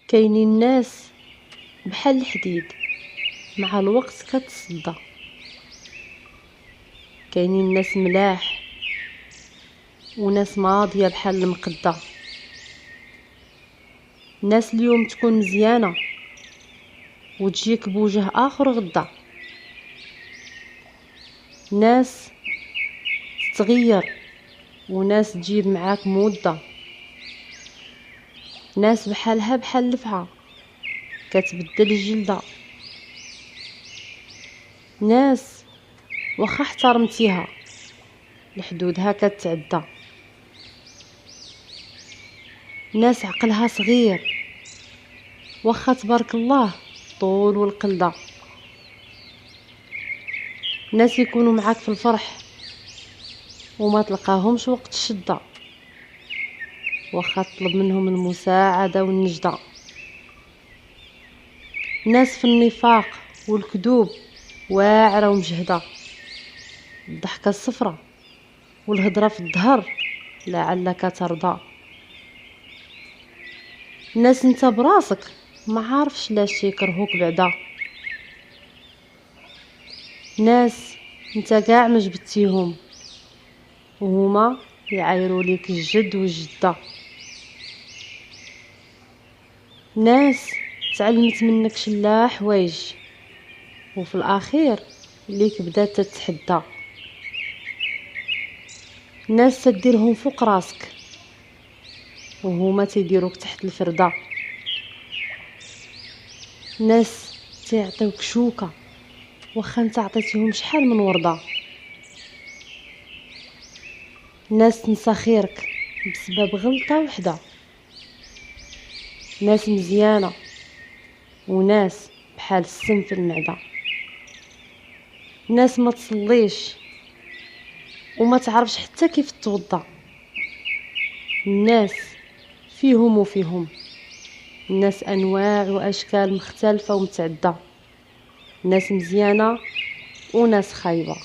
كاينين ناس بحال الحديد مع الوقت كتصدى. كاينين ناس ملاح وناس ماضيه بحال المقده. ناس اليوم تكون مزيانه وتجيك بوجه اخر غدا. ناس تتغير وناس تجيب معاك موده. ناس بحالها بحال الفحه كتبدل الجلده. ناس واخا احترمتيها لحدودها كتعدى. ناس عقلها صغير واخا تبارك الله طول والقلده. ناس يكونوا معاك في الفرح وما تلقاهمش وقت الشده واخا تطلب منهم المساعده والنجده. ناس في النفاق والكذوب واعره ومجهده. الضحكه الصفرة والهضره في الظهر لعلك ترضى. ناس انت براسك ما عارفش لاش يكرهوك بعدا. ناس انت كاع ما جبتيهم وهما يعايروا ليك الجد والجده. ناس تعلمت منك شلا حوايج وفي الاخير ليك بدات تتحدى. ناس تديرهم فوق راسك وهما تيديروك تحت الفردة. ناس تيعطيوك شوكة واخا انت عطيتيهم شحال من ورده. ناس تنسى خيرك بسبب غلطة وحدة. ناس مزيانة وناس بحال السم في المعدة. ناس ما تصليش وما تعرفش حتى كيف توضا. الناس فيهم وفيهم. الناس انواع واشكال مختلفة ومتعدة. ناس مزيانة وناس خايبة.